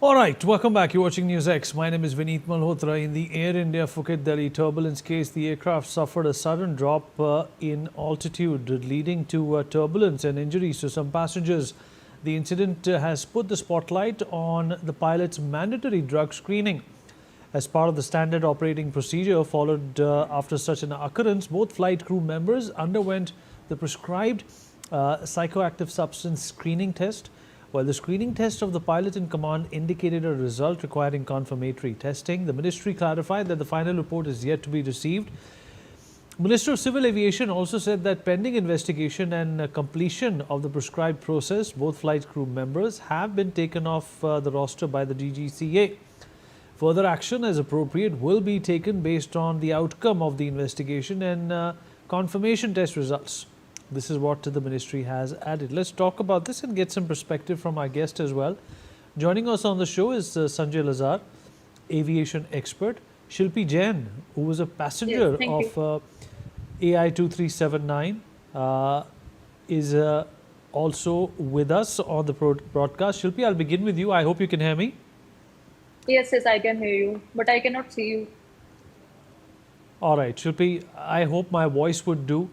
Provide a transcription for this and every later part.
All right, welcome back. You're watching NewsX. My name is Vineet Malhotra. In the Air India Phuket-Delhi turbulence case, the aircraft suffered a sudden drop in altitude, leading to turbulence and injuries to some passengers. The incident has put the spotlight on the pilot's mandatory drug screening. As part of the standard operating procedure followed after such an occurrence, both flight crew members underwent the prescribed psychoactive substance screening test. While the screening test of the pilot in command indicated a result requiring confirmatory testing, the ministry clarified that the final report is yet to be received. Minister of Civil Aviation also said that pending investigation and completion of the prescribed process, both flight crew members have been taken off the roster by the DGCA. Further action, as appropriate, will be taken based on the outcome of the investigation and confirmation test results. This is what the ministry has added. Let's talk about this and get some perspective from our guest as well. Joining us on the show is Sanjay Lazar, aviation expert. Shilpi Jain, who was a passenger of AI 2379, is also with us on the broadcast. Shilpi, I'll begin with you. I hope you can hear me. Yes, I can hear you, but I cannot see you. All right, Shilpi, I hope my voice would do.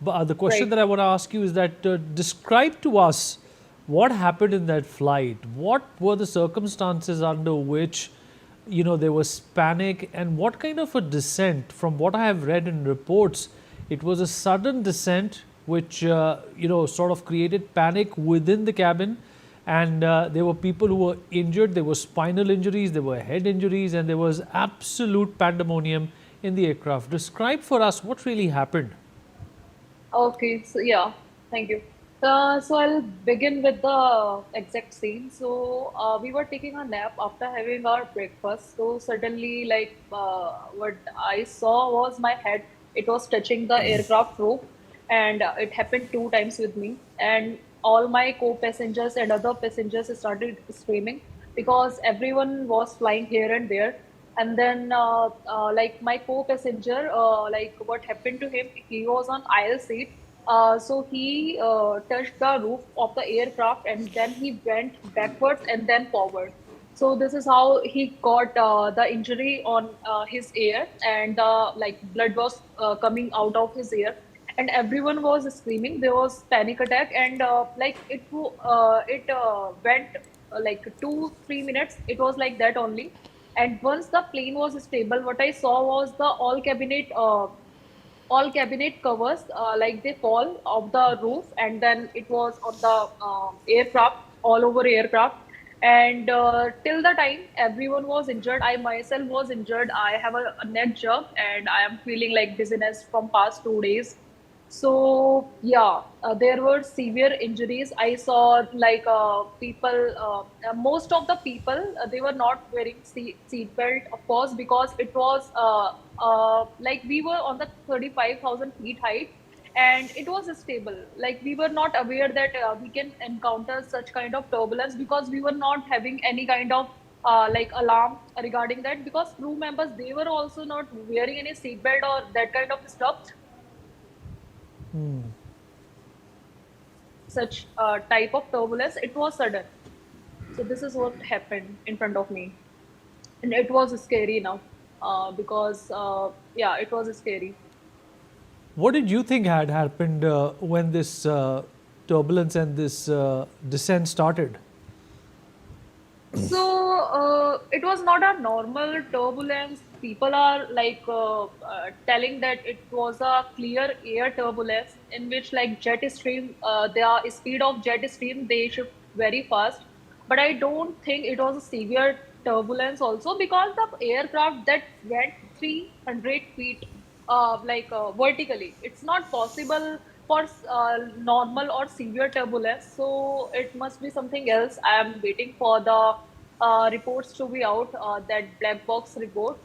But the question Right. that I want to ask you is that describe to us what happened in that flight. What were the circumstances under which, there was panic, and what kind of a descent? From what I have read in reports, it was a sudden descent which, sort of created panic within the cabin. And there were people who were injured. There were spinal injuries, there were head injuries, and there was absolute pandemonium in the aircraft. Describe for us what really happened. Okay, so yeah, thank you. So I'll begin with the exact scene. So we were taking a nap after having our breakfast. So suddenly, what I saw was my head. It was touching the aircraft roof, and it happened two times with me. And all my co-passengers and other passengers started screaming because everyone was flying here and there. And then, like my co-passenger, like what happened to him, he was on aisle seat. So he touched the roof of the aircraft and then he went backwards and then forward. So this is how he got the injury on his ear, and like blood was coming out of his ear, and everyone was screaming. There was panic attack, and it went like 2-3 minutes. It was like that only. And once the plane was stable, what I saw was the all cabinet covers, like they fall off the roof, and then it was on the aircraft, all over aircraft. And till the time everyone was injured, I myself was injured. I have a neck jerk, and I am feeling like dizziness from past 2 days. So yeah, there were severe injuries. I saw people, most of the people, they were not wearing seat belt, of course, because it was like we were on the 35,000 feet height, and it was stable. Like we were not aware that we can encounter such kind of turbulence, because we were not having any kind of like alarm regarding that, because crew members, they were also not wearing any seat belt or that kind of stuff. Such type of turbulence, it was sudden. So this is what happened in front of me, and it was scary enough, because yeah, it was scary. What did you think had happened when this turbulence and this descent started? So it was not a normal turbulence. People are telling that it was a clear air turbulence in which, like, jet stream, the speed of jet stream, they shift very fast. But I don't think it was a severe turbulence also, because the aircraft that went 300 feet vertically, it's not possible for normal or severe turbulence. So it must be something else. I am waiting for the reports to be out, that black box report,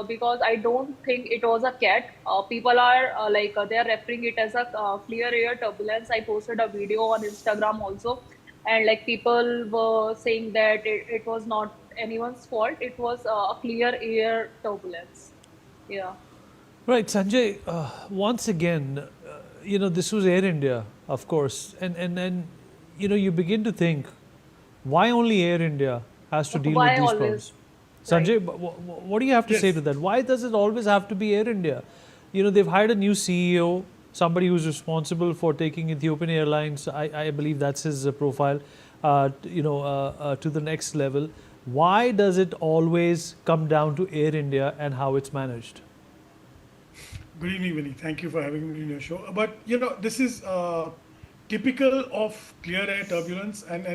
because I don't think it was a cat. People are they are referring it as a clear air turbulence. I posted a video on Instagram also, and like people were saying that it was not anyone's fault. It was a clear air turbulence. Yeah. Right, Sanjay, once again, this was Air India, of course, and you begin to think, why only Air India? has to deal with Why these always? problems. Right. Sanjay, what do you have to say Yes. to that? Why does it always have to be Air India? You know, they've hired a new CEO, somebody who's responsible for taking Ethiopian Airlines. I believe that's his profile. To the next level. Why does it always come down to Air India and how it's managed? Good evening, Vinny. Thank you for having me in your show. But this is typical of clear air turbulence, and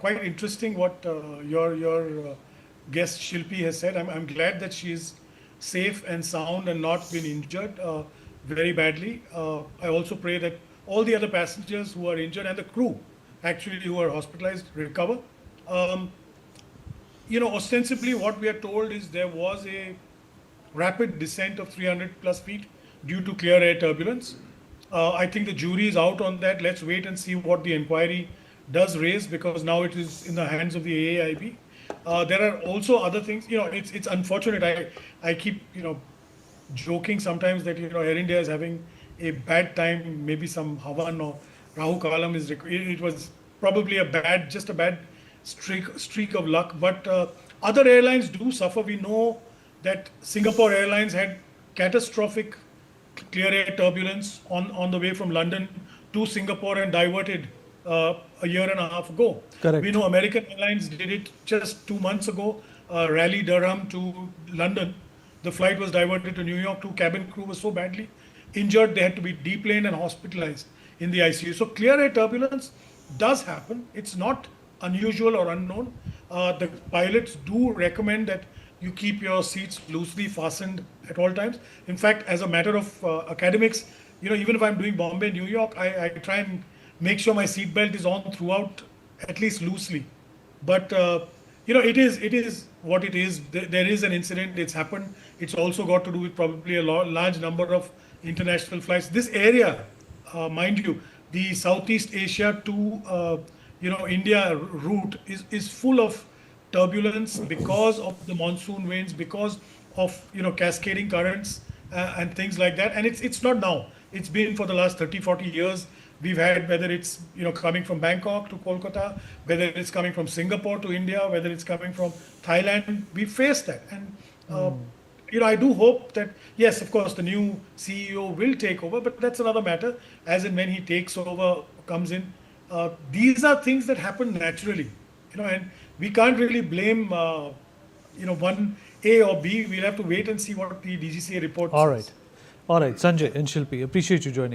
quite interesting what your guest Shilpi has said. I'm glad that she's safe and sound and not been injured very badly. I also pray that all the other passengers who are injured and the crew, actually who are hospitalized, recover. Um, Ostensibly, what we are told is there was a rapid descent of 300 plus feet due to clear air turbulence. I think the jury is out on that. Let's wait and see what the inquiry does raise, because now it is in the hands of the AAIB. There are also other things. It's unfortunate. I keep joking sometimes that Air India is having a bad time. Maybe some Havan or Rahu Kalam is. It was probably just a bad streak of luck. But other airlines do suffer. We know that Singapore Airlines had catastrophic clear air turbulence on the way from London to Singapore and diverted a year and a half ago. Correct. We know American Airlines did it just 2 months ago, Raleigh, Durham to London. The flight was diverted to New York. Two cabin crew was so badly injured they had to be deplaned and hospitalized in the ICU. So clear air turbulence does happen. It's not unusual or unknown. The pilots do recommend that you keep your seats loosely fastened at all times. In fact, as a matter of academics, even if I'm doing Bombay, New York, I try and make sure my seat belt is on throughout, at least loosely. But it is what it is. There is an incident. It's happened. It's also got to do with probably a large number of international flights. This area, mind you, the Southeast Asia to India route is full of turbulence because of the monsoon winds, because of cascading currents and things like that. And it's not now. It's been for the last 30-40 years. We've had, whether it's coming from Bangkok to Kolkata, whether it's coming from Singapore to India, whether it's coming from Thailand, we face that. And I do hope that, yes, of course, the new CEO will take over, but that's another matter. As and when he takes over, comes in, these are things that happen naturally, and we can't really blame, one A or B. We'll have to wait and see what the DGCA report All says. right. All right. Sanjay and Shilpi, appreciate you joining us.